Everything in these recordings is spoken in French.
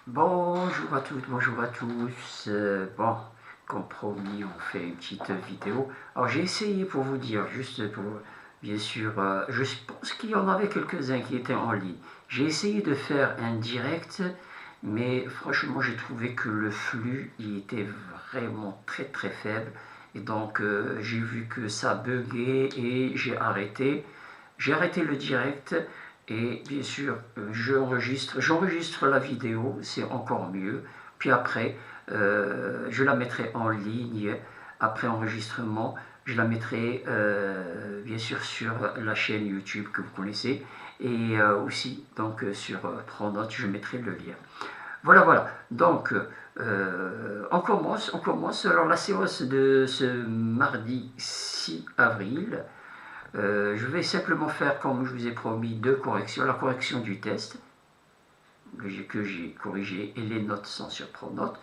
Bonjour à toutes, bonjour à tous. Bon, comme promis, on fait une petite vidéo. Alors j'ai essayé pour vous dire, juste pour, bien sûr, je pense qu'il y en avait quelques-uns qui étaient en ligne. J'ai essayé de faire un direct, mais franchement j'ai trouvé que le flux il était vraiment très très faible. Et donc j'ai vu que ça buguait et j'ai arrêté. J'ai arrêté le direct. Et bien sûr, j'enregistre la vidéo, c'est encore mieux. Puis après, je la mettrai en ligne. Après enregistrement, je la mettrai bien sûr sur la chaîne YouTube que vous connaissez. Et aussi, donc sur Pronote, je mettrai le lien. Voilà, voilà. Donc, on commence. Alors, la séance de ce mardi 6 avril. Je vais simplement faire, comme je vous ai promis, deux corrections. La correction du test, que j'ai corrigé, et les notes sont sur Pronote.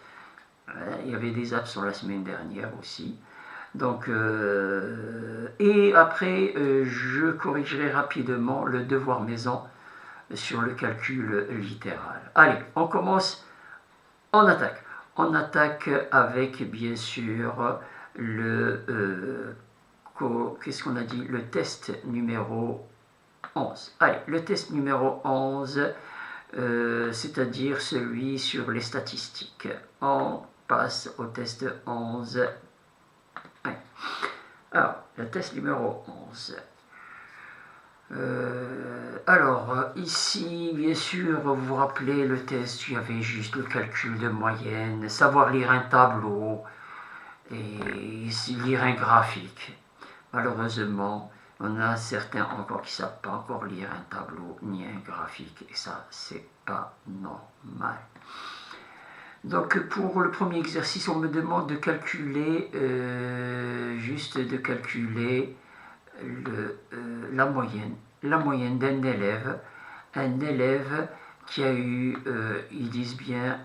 Il y avait des absents la semaine dernière aussi. Donc, et après, je corrigerai rapidement le devoir maison sur le calcul littéral. Allez, on commence, on attaque. On attaque avec, bien sûr, qu'est-ce qu'on a dit? Le test numéro 11. Allez, le test numéro 11, c'est-à-dire celui sur les statistiques. On passe au test 11. Ouais. Alors, le test numéro 11. Alors, ici, bien sûr, vous vous rappelez le test, il y avait juste le calcul de moyenne, savoir lire un tableau et lire un graphique. Malheureusement, on a certains encore qui ne savent pas encore lire un tableau ni un graphique, et ça, c'est pas normal. Donc, pour le premier exercice, on me demande de calculer, juste de calculer la moyenne d'un élève. Un élève qui a eu, ils disent bien,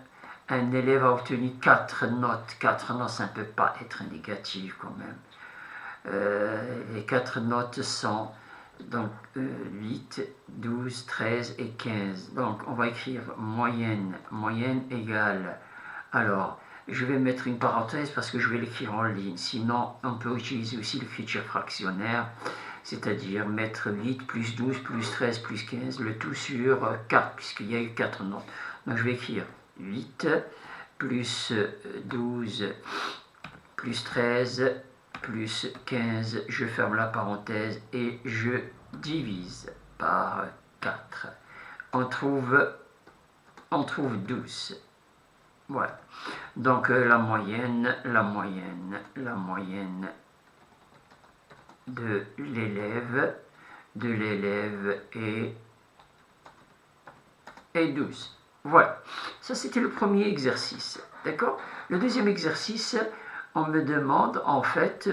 un élève a obtenu 4 notes. 4 notes, ça ne peut pas être négatif quand même. Les 4 notes sont donc 8, 12, 13 et 15. Donc on va écrire moyenne. Moyenne égale. Alors, je vais mettre une parenthèse parce que je vais l'écrire en ligne. Sinon, on peut utiliser aussi l'écriture fractionnaire, c'est-à-dire mettre 8 plus 12 plus 13 plus 15, le tout sur 4, puisqu'il y a eu 4 notes. Donc je vais écrire 8 plus 12 plus 13 plus 15, je ferme la parenthèse et je divise par 4. On trouve 12. Voilà. Donc la moyenne de l'élève est 12. Voilà. Ça, c'était le premier exercice. D'accord? Le deuxième exercice, on me demande en fait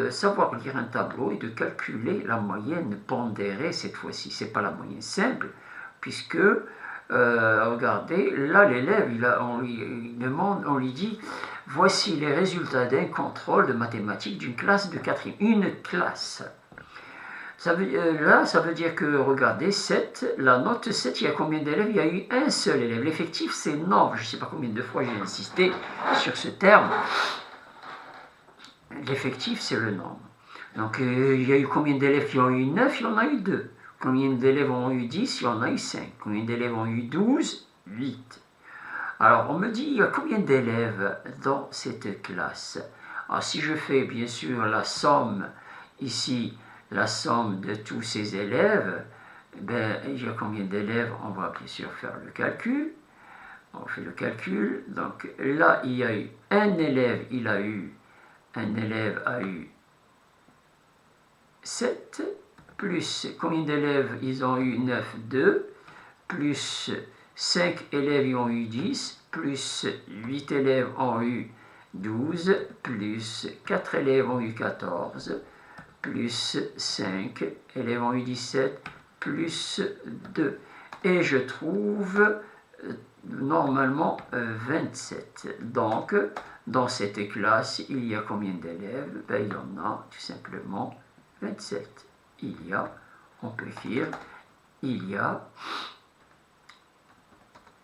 savoir lire un tableau et de calculer la moyenne pondérée cette fois-ci. C'est pas la moyenne simple, puisque regardez, là l'élève, on lui demande, on lui dit voici les résultats d'un contrôle de mathématiques d'une classe de 4e. Une classe. Là, ça veut dire que, regardez, 7, la note 7, il y a combien d'élèves? Il y a eu un seul élève. L'effectif, c'est nombre. Je ne sais pas combien de fois j'ai insisté sur ce terme. L'effectif, c'est le nombre. Donc, il y a eu combien d'élèves qui ont eu 9? Il y en a eu 2. Combien d'élèves ont eu 10? Il y en a eu 5. Combien d'élèves ont eu 12? 8. Alors, on me dit, il y a combien d'élèves dans cette classe? Alors, si je fais, bien sûr, la somme, ici, la somme de tous ces élèves, ben, il y a combien d'élèves? On va bien sûr faire le calcul. On fait le calcul. Donc, là, il y a eu un élève, un élève a eu 7, plus combien d'élèves ils ont eu? 9, 2, plus 5 élèves ils ont eu 10, plus 8 élèves ont eu 12, plus 4 élèves ont eu 14, plus 5 élèves ont eu 17, plus 2. Et je trouve normalement 27. Donc, dans cette classe, il y a combien d'élèves? Ben, il y en a tout simplement 27. On peut écrire, il y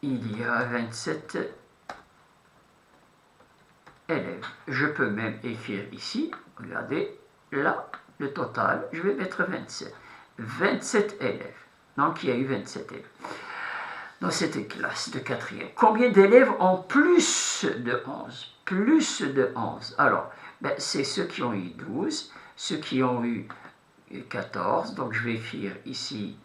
il y a 27 élèves. Je peux même écrire ici, regardez, là, le total, je vais mettre 27. 27 élèves. Donc, il y a eu 27 élèves dans cette classe de 4e. Combien d'élèves ont plus de 11? Plus de 11. Alors, ben, c'est ceux qui ont eu 12, ceux qui ont eu 14. Donc, je vais écrire ici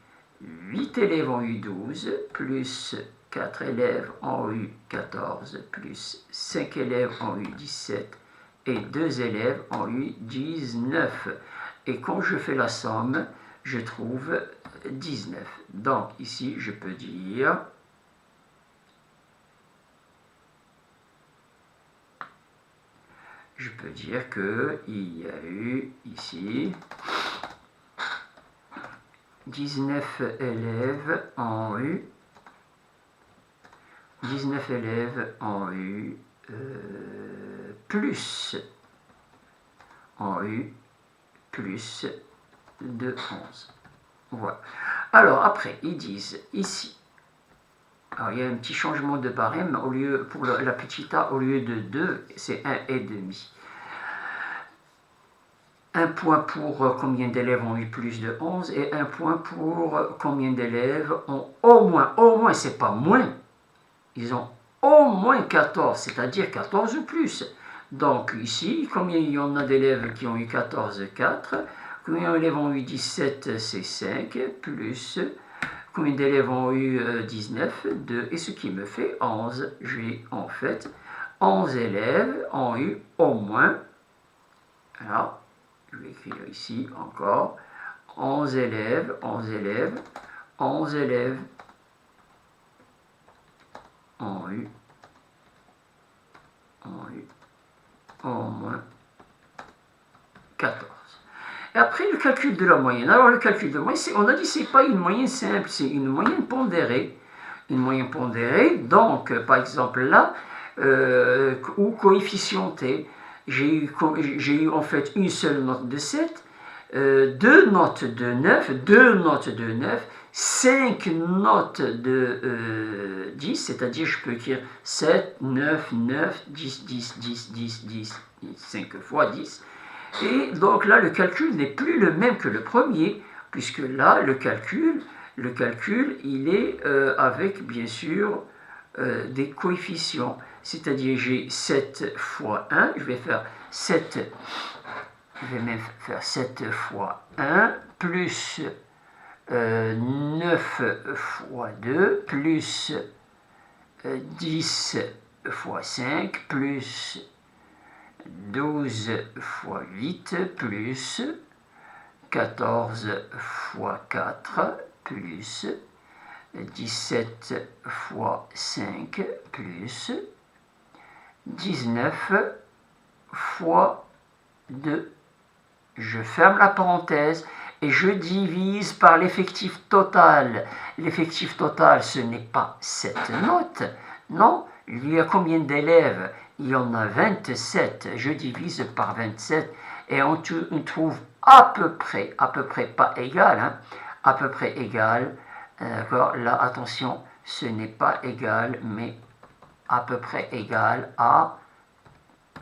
8 élèves ont eu 12, plus 4 élèves ont eu 14, plus 5 élèves ont eu 17, et 2 élèves ont eu 19. Et quand je fais la somme, je trouve 19. Donc ici, je peux dire qu'il y a eu ici 19 élèves ont eu 19 élèves ont eu plus de 11. Voilà. Alors après, ils disent ici, alors il y a un petit changement de barème, pour la petite a, au lieu de 2, c'est 1,5. Un point pour combien d'élèves ont eu plus de 11 et un point pour combien d'élèves ont au moins, c'est pas moins, ils ont au moins 14, c'est-à-dire 14 ou plus. Donc ici, combien il y en a d'élèves qui ont eu 14? 4. Combien d'élèves ont eu 17? C'est 5, plus combien d'élèves ont eu 19? 2, et ce qui me fait 11. J'ai en fait 11 élèves ont eu au moins, alors je vais écrire ici encore, 11 élèves ont eu au moins 14. Et après, le calcul de la moyenne. Alors, le calcul de la moyenne, on a dit que ce n'est pas une moyenne simple, c'est une moyenne pondérée. Une moyenne pondérée, donc, par exemple, là, ou coefficientée, j'ai eu en fait une seule note de 7, 2 notes de 9, 2 notes de 9, 5 notes de 10, c'est-à-dire je peux écrire 7, 9, 9, 10, 10, 10, 10, 10, 5 fois 10. Et donc là, le calcul n'est plus le même que le premier, puisque là, le calcul il est avec, bien sûr, des coefficients. C'est-à-dire, j'ai 7 fois 1, je vais même faire 7 fois 1, plus 9 fois 2, plus 10 fois 5, plus 12 fois 8, plus 14 fois 4, plus 17 fois 5, plus 19 fois 2. Je ferme la parenthèse et je divise par l'effectif total. L'effectif total, ce n'est pas cette note, non. Il y a combien d'élèves? Il y en a 27. Je divise par 27 et on trouve à peu près pas égal, hein, à peu près égal. D'accord, là, attention, ce n'est pas égal, mais à peu près égal à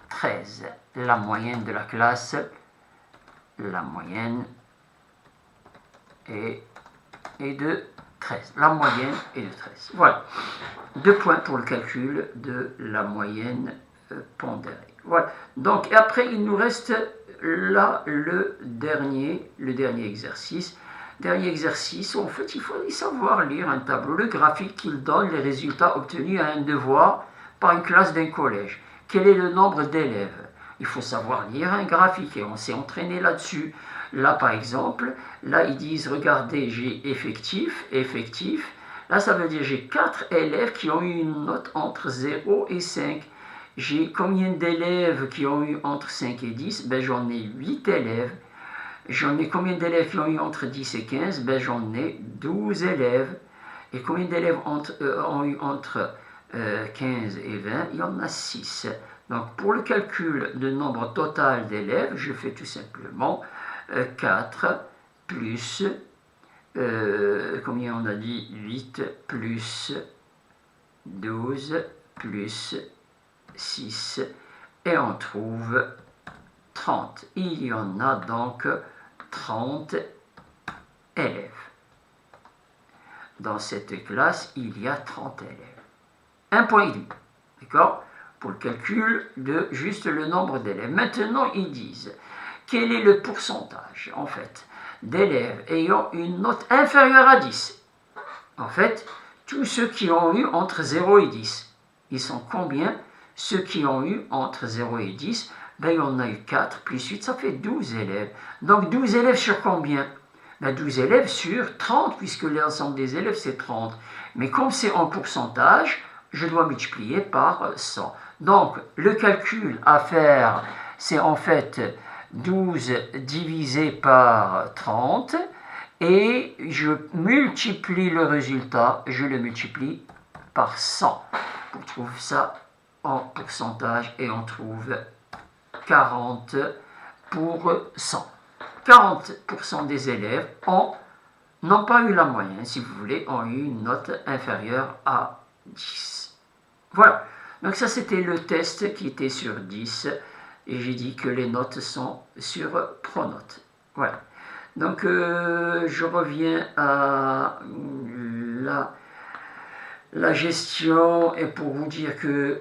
13. La moyenne de la classe, la moyenne est de 13. La moyenne est de 13. Voilà. 2 points pour le calcul de la moyenne pondérée. Voilà. Donc, après, il nous reste là le dernier exercice. Dernier exercice, en fait, il faut savoir lire un tableau, le graphique qu'il donne les résultats obtenus à un devoir par une classe d'un collège. Quel est le nombre d'élèves? Il faut savoir lire un graphique et on s'est entraîné là-dessus. Là, par exemple, là, ils disent, regardez, j'ai effectif. Là, ça veut dire j'ai 4 élèves qui ont eu une note entre 0 et 5. J'ai combien d'élèves qui ont eu entre 5 et 10? Ben, j'en ai 8 élèves. J'en ai combien d'élèves qui ont eu entre 10 et 15? Ben, j'en ai 12 élèves. Et combien d'élèves ont eu entre 15 et 20? Il y en a 6. Donc, pour le calcul de nombre total d'élèves, je fais tout simplement 4 plus, combien on a dit? 8 plus 12 plus 6 et on trouve 30. Il y en a donc 30 élèves. Dans cette classe, il y a 30 élèves. 1,5 point. D'accord? Pour le calcul de juste le nombre d'élèves. Maintenant, ils disent quel est le pourcentage, en fait, d'élèves ayant une note inférieure à 10. En fait, tous ceux qui ont eu entre 0 et 10. Ils sont combien? Ceux qui ont eu entre 0 et 10, ben, il y en a eu 4 plus 8, ça fait 12 élèves. Donc 12 élèves sur combien? Ben, 12 élèves sur 30, puisque l'ensemble des élèves c'est 30. Mais comme c'est en pourcentage, je dois multiplier par 100. Donc le calcul à faire, c'est en fait 12 divisé par 30. Et je multiplie le résultat, je le multiplie par 100. On trouve ça en pourcentage et on trouve 40 pour 100. 40% des élèves n'ont pas eu la moyenne, si vous voulez, ont eu une note inférieure à 10. Voilà. Donc ça, c'était le test qui était sur 10. Et j'ai dit que les notes sont sur Pronote. Voilà. Donc, je reviens à la gestion et pour vous dire que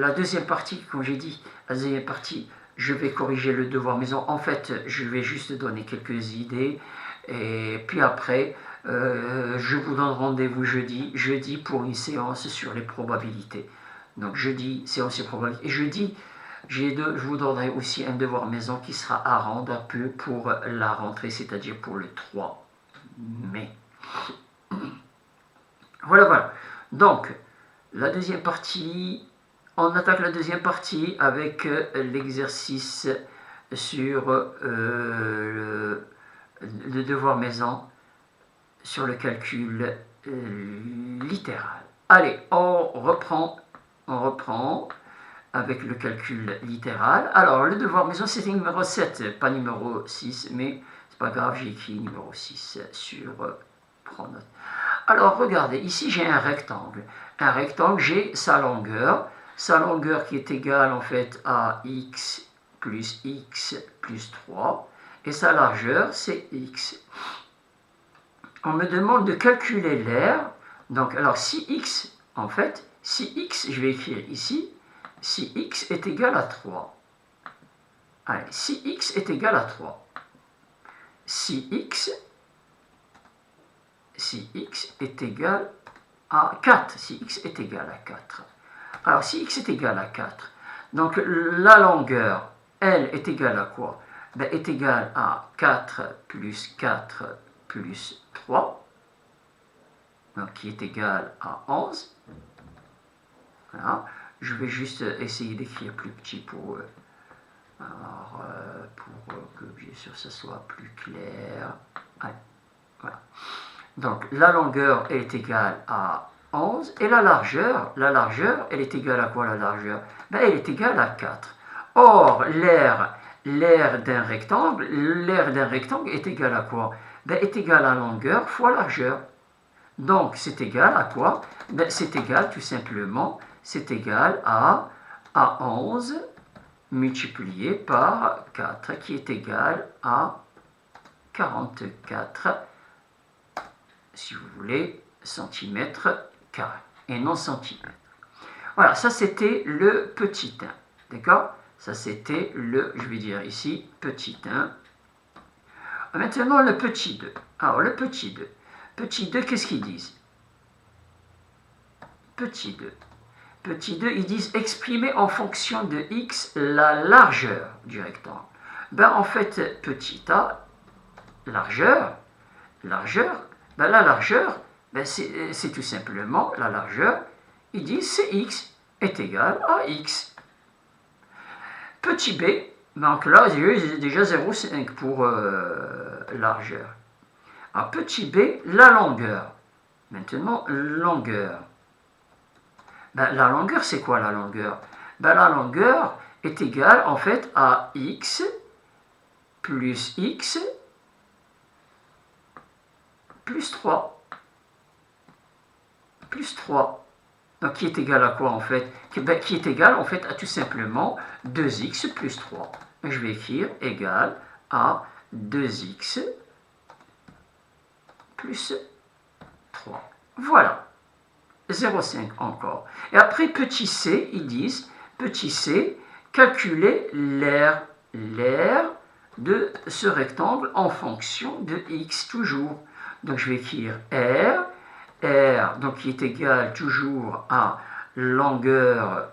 la deuxième partie, comme j'ai dit, la deuxième partie, je vais corriger le devoir maison. En fait, je vais juste donner quelques idées et puis après, je vous donne rendez-vous jeudi pour une séance sur les probabilités. Donc, jeudi, séance sur probabilités. Et jeudi, je vous donnerai aussi un devoir maison qui sera à rendre un peu pour la rentrée, c'est-à-dire pour le 3 mai. Voilà. Donc, la deuxième partie, on attaque la deuxième partie avec l'exercice sur le devoir maison, sur le calcul littéral. Allez, on reprend avec le calcul littéral. Alors, le devoir maison, c'était numéro 7, pas numéro 6, mais c'est pas grave, j'ai écrit numéro 6 sur Pronote. Alors, regardez, ici j'ai un rectangle. Un rectangle, j'ai sa longueur qui est égale en fait à x plus 3, et sa largeur, c'est x. On me demande de calculer l'aire. Donc, alors, si x, je vais écrire ici, si x est égal à 3. Allez, si x est égal à 3. Si x est égal à 4. Si x est égal à 4. Alors, si x est égal à 4, donc la longueur, elle, est égale à quoi? Ben, est égale à 4 plus 3, donc qui est égal à 11. Voilà. Je vais juste essayer d'écrire plus petit pour que bien sûr ça soit plus clair. Allez, voilà. Donc la longueur est égale à 11 et la largeur, elle est égale à quoi la largeur? Ben, elle est égale à 4. Or, l'aire d'un rectangle est égal à quoi? Ben, est égal à longueur fois largeur. Donc, c'est égal à quoi? Ben, c'est égal tout simplement, c'est égal à 11 multiplié par 4 qui est égal à 44, si vous voulez, centimètres carrés et non centimètres. Voilà, ça c'était le petit 1. D'accord? Ça c'était je vais dire ici, petit 1. Maintenant le petit 2. Alors le petit 2. Petit 2, qu'est-ce qu'ils disent? Petit 2. Petit 2, ils disent exprimer en fonction de x la largeur du rectangle. Ben en fait, petit a, largeur, ben la largeur, ben c'est tout simplement la largeur, ils disent c'est x est égal à x. Petit b, donc là j'ai déjà 0,5 pour largeur. Alors petit b, la longueur. Maintenant, longueur. Ben, la longueur, c'est quoi la longueur? Ben, la longueur est égale en fait à x plus 3. Plus 3. Donc qui est égal à quoi en fait? Qui est égal en fait à tout simplement 2x plus 3. Je vais écrire égal à 2x plus 3. Voilà. 0,5 encore. Et après petit c, ils disent, petit c, calculer l'aire de ce rectangle en fonction de x toujours. Donc je vais écrire r, donc qui est égal toujours à longueur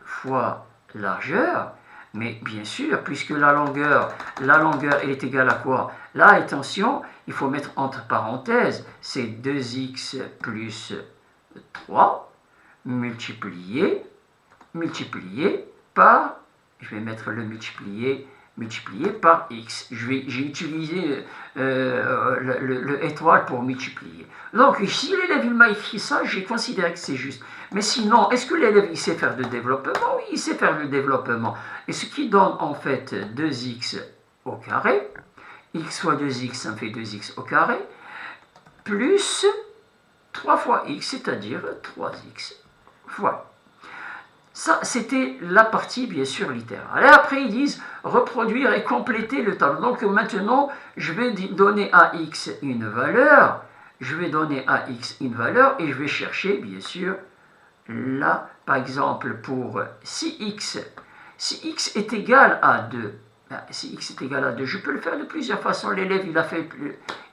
fois largeur, mais bien sûr, puisque la longueur elle est égale à quoi? Là, attention, il faut mettre entre parenthèses, c'est 2x plus 3 multiplié par, je vais mettre le multiplié par x. J'ai utilisé le étoile pour multiplier. Donc, si l'élève m'a écrit ça, j'ai considéré que c'est juste. Mais sinon, est-ce que l'élève il sait faire le développement? Oui, il sait faire le développement. Et ce qui donne en fait 2x au carré, x fois 2x, ça me fait 2x au carré, plus 3 fois x, c'est-à-dire 3x. Voilà. Ça, c'était la partie, bien sûr, littérale. Et après, ils disent reproduire et compléter le tableau. Donc maintenant, je vais donner à x une valeur. Je vais donner à x une valeur et je vais chercher, bien sûr, là, par exemple, pour si x est égal à 2, si x est égal à 2, je peux le faire de plusieurs façons. L'élève,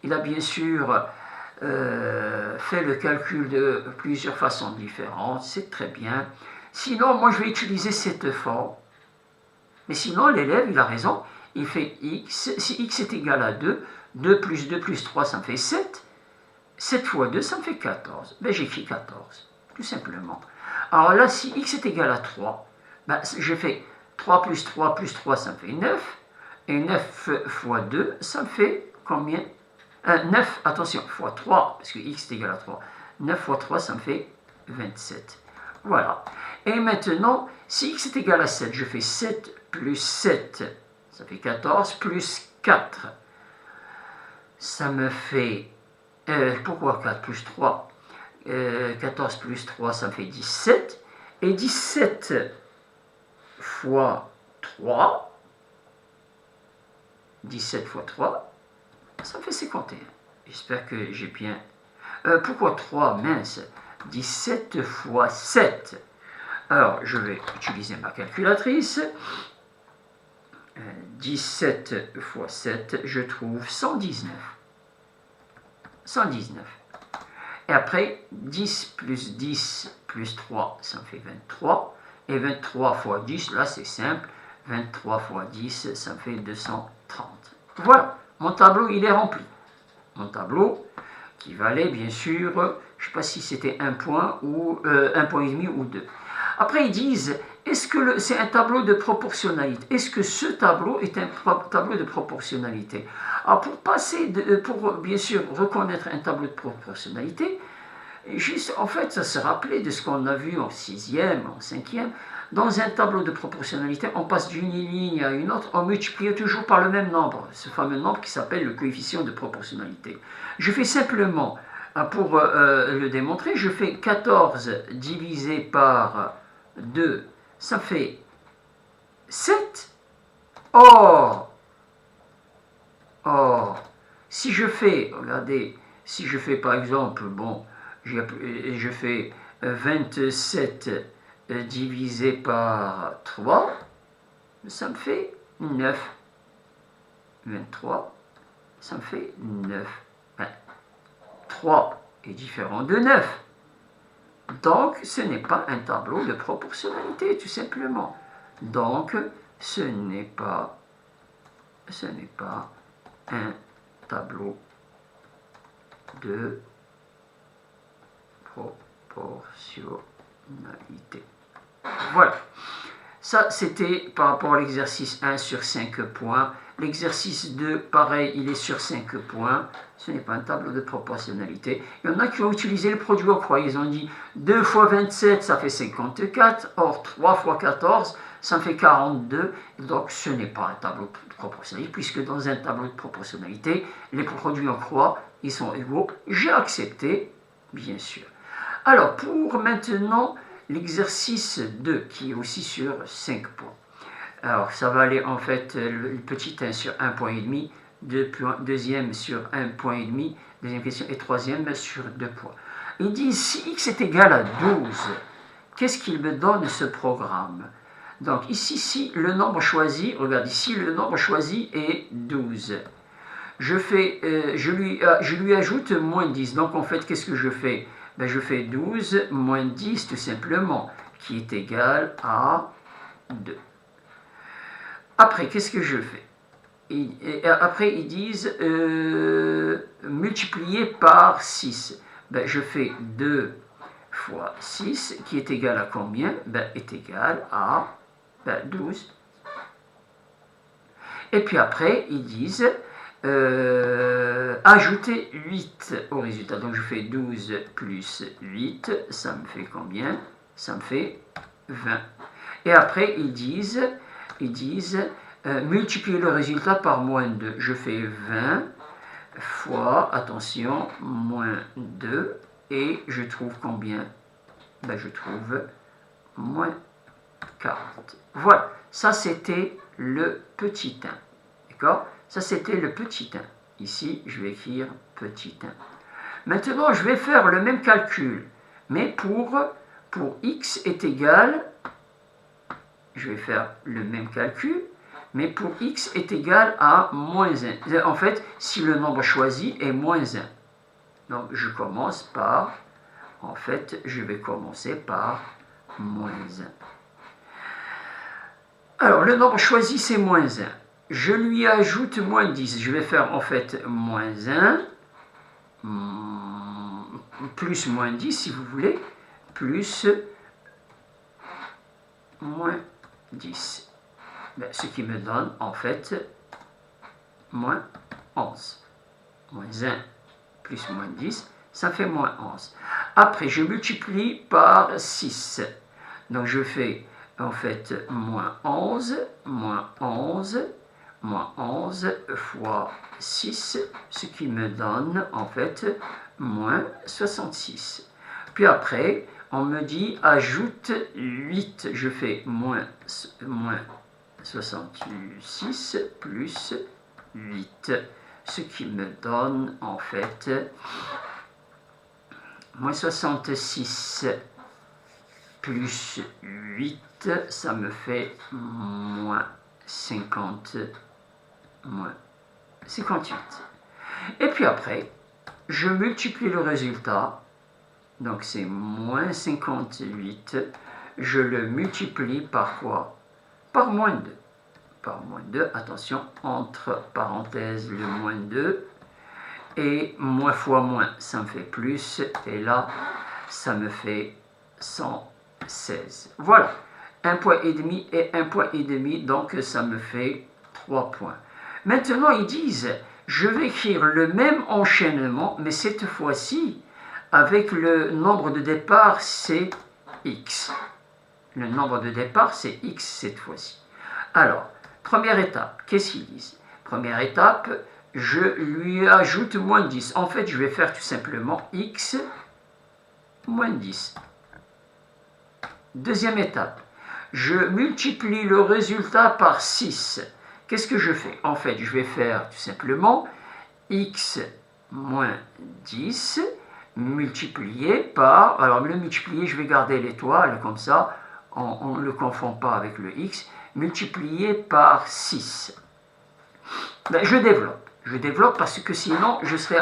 il a bien sûr fait le calcul de plusieurs façons différentes, c'est très bien. Sinon, moi, je vais utiliser cette forme. Mais sinon, l'élève, il a raison. Il fait x. Si x est égal à 2, 2 plus 3, ça me fait 7. 7 fois 2, ça me fait 14. Ben, j'écris 14, tout simplement. Alors là, si x est égal à 3, ben, je fais 3 plus 3 plus 3, ça me fait 9. Et 9 fois 2, ça me fait combien? 9, attention, fois 3, parce que x est égal à 3. 9 fois 3, ça me fait 27. Voilà. Et maintenant, si x est égal à 7, je fais 7 plus 7, ça fait 14, plus 4, ça me fait... pourquoi 4 plus 3 14 plus 3, ça me fait 17. Et 17 fois 3, 17 fois 3, ça me fait 51. J'espère que j'ai bien... pourquoi 3, mince? 17 fois 7. Alors, je vais utiliser ma calculatrice. 17 fois 7, je trouve 119. 119. Et après, 10 plus 10 plus 3, ça me fait 23. Et 23 fois 10, là c'est simple. 23 fois 10, ça me fait 230. Voilà, mon tableau il est rempli. Mon tableau qui valait bien sûr, je ne sais pas si c'était un point ou 1,5 point ou 2. Après ils disent, est-ce que c'est un tableau de proportionnalité? Est-ce que ce tableau est un tableau de proportionnalité? Alors pour bien sûr reconnaître un tableau de proportionnalité, juste en fait ça se rappelait de ce qu'on a vu en 6e, en 5e. Dans un tableau de proportionnalité, on passe d'une ligne à une autre, on multiplie toujours par le même nombre, ce fameux nombre qui s'appelle le coefficient de proportionnalité. Je fais simplement, pour le démontrer, je fais 14 divisé par 2, ça fait 7. Or, si je fais, regardez, si je fais par exemple, bon, je fais 27 divisé par 3, ça me fait 9. 23, ça me fait 9. 3 est différent de 9. Donc, ce n'est pas un tableau de proportionnalité, tout simplement. Donc, ce n'est pas un tableau de proportionnalité. Voilà. Ça, c'était par rapport à l'exercice 1 sur 5 points. L'exercice 2, pareil, il est sur 5 points. Ce n'est pas un tableau de proportionnalité. Il y en a qui ont utilisé le produit au croix. Ils ont dit 2 fois 27, ça fait 54. Or, 3 fois 14, ça me fait 42. Donc, ce n'est pas un tableau de proportionnalité, puisque dans un tableau de proportionnalité, les produits en croix, ils sont égaux. J'ai accepté, bien sûr. Alors, pour maintenant l'exercice 2, qui est aussi sur 5 points. Alors, ça va aller en fait le petit 1 sur 1,5 point, deuxième sur 1,5 point, deuxième question, et troisième sur 2 points. Il dit si x est égal à 12, qu'est-ce qu'il me donne ce programme? Donc ici, si le nombre choisi, regarde ici, le nombre choisi est 12. Je lui ajoute moins 10. Donc en fait, qu'est-ce que je fais? Ben, je fais 12 moins 10 tout simplement, qui est égal à 2. Après, qu'est-ce que je fais? Après, ils disent multiplier par 6. Ben, je fais 2 fois 6, qui est égal à combien? Ben, est égal à 12. Et puis après, ils disent ajouter 8 au résultat. Donc je fais 12 plus 8, ça me fait combien? Ça me fait 20. Et après, ils disent multiplier le résultat par moins 2. Je fais 20 fois, attention, moins 2, et je trouve combien? Ben, je trouve moins 40. Voilà, ça c'était le petit 1. D'accord? Ça c'était le petit 1. Ici, je vais écrire petit 1. Maintenant, je vais faire le même calcul, mais pour x est égal, je vais faire le même calcul, mais pour x est égal à moins 1. En fait, si le nombre choisi est moins 1. Donc, je commence par, en fait, je vais commencer par moins 1. Alors, le nombre choisi, c'est moins 1. Je lui ajoute moins 10. Je vais faire, en fait, moins 1, plus moins 10, si vous voulez, plus moins 10. Ben, ce qui me donne, en fait, moins 11. Moins 1 plus moins 10, ça fait moins 11. Après, je multiplie par 6. Donc, je fais, en fait, moins 11 fois 6, ce qui me donne, en fait, moins 66. Puis après, on me dit, ajoute 8. Je fais moins 66 plus 8, ce qui me donne en fait moins 66 plus 8, ça me fait moins 58. Et puis après, je multiplie le résultat, donc c'est moins 58, je le multiplie par quoi? Par moins 2. Par moins 2, attention, entre parenthèses le moins 2, et moins fois moins, ça me fait plus, et là, ça me fait 116. Voilà, 1,5 point et 1,5 point, donc ça me fait 3 points. Maintenant, ils disent, je vais écrire le même enchaînement, mais cette fois-ci, avec le nombre de départ, c'est x. Le nombre de départ, c'est x cette fois-ci. Alors, première étape, qu'est-ce qu'ils disent? Première étape, je lui ajoute moins 10. En fait, je vais faire tout simplement x moins 10. Deuxième étape, je multiplie le résultat par 6. Qu'est-ce que je fais? En fait, je vais faire tout simplement x moins 10 multiplié par... Alors, le multiplier, je vais garder l'étoile, comme ça, on ne le confond pas avec le x, multiplié par 6. Ben, je développe parce que sinon, je serai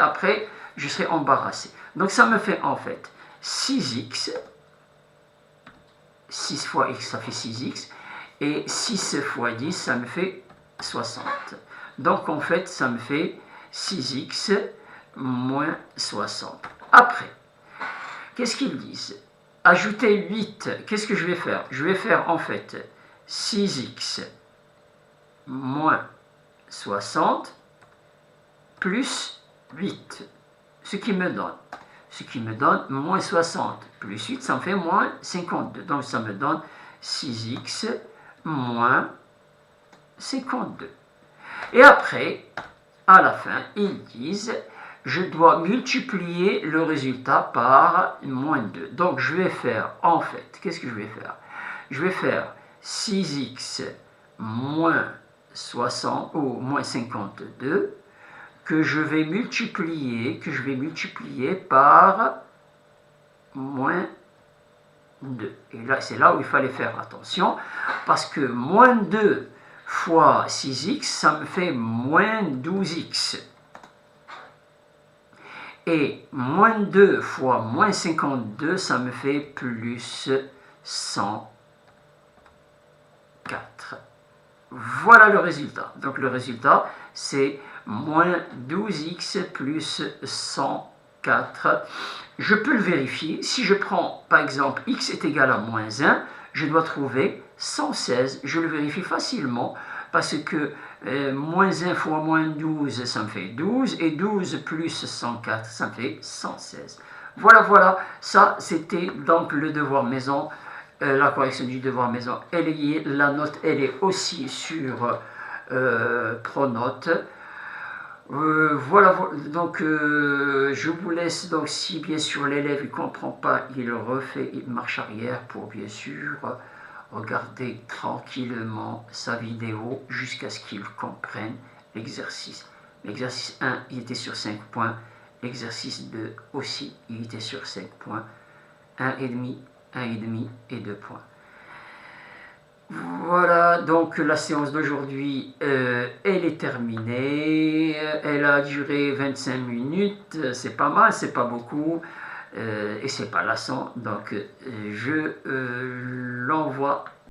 embarrassé. Donc, ça me fait en fait 6x, 6 fois x, ça fait 6x, et 6 fois 10, ça me fait 60. Donc, en fait, ça me fait 6x moins 60. Après, qu'est-ce qu'ils disent? Ajouter 8, qu'est-ce que je vais faire? Je vais faire en fait 6x moins 60 plus 8, ce qui me donne moins 60 plus 8, ça me fait moins 52. Donc ça me donne 6x moins 52. Et après, à la fin, ils disent, je dois multiplier le résultat par moins 2. Donc je vais faire, en fait, qu'est-ce que je vais faire? Je vais faire 6x moins 60 ou moins 52 que je vais multiplier par moins 2. Et là, c'est là où il fallait faire attention, parce que moins 2 fois 6x, ça me fait moins 12x. Et moins 2 fois moins 52, ça me fait plus 104. Voilà le résultat. Donc le résultat, c'est moins 12x plus 104. Je peux le vérifier. Si je prends, par exemple, x est égal à moins 1, je dois trouver 116. Je le vérifie facilement parce que moins 1 fois moins 12, ça me fait 12. Et 12 plus 104, ça me fait 116. Voilà. Ça, c'était donc le devoir maison. La correction du devoir maison, elle y est. La note, elle est aussi sur Pronote. Voilà, donc je vous laisse. Donc si bien sûr l'élève ne comprend pas, il refait une marche arrière pour bien sûr regarder tranquillement sa vidéo jusqu'à ce qu'il comprenne l'exercice. L'exercice 1, il était sur 5 points. L'exercice 2 aussi, il était sur 5 points. 1,5 et 2 points. Voilà, donc la séance d'aujourd'hui, elle est terminée. Elle a duré 25 minutes. C'est pas mal, c'est pas beaucoup. Et c'est pas lassant. Donc je l'envoie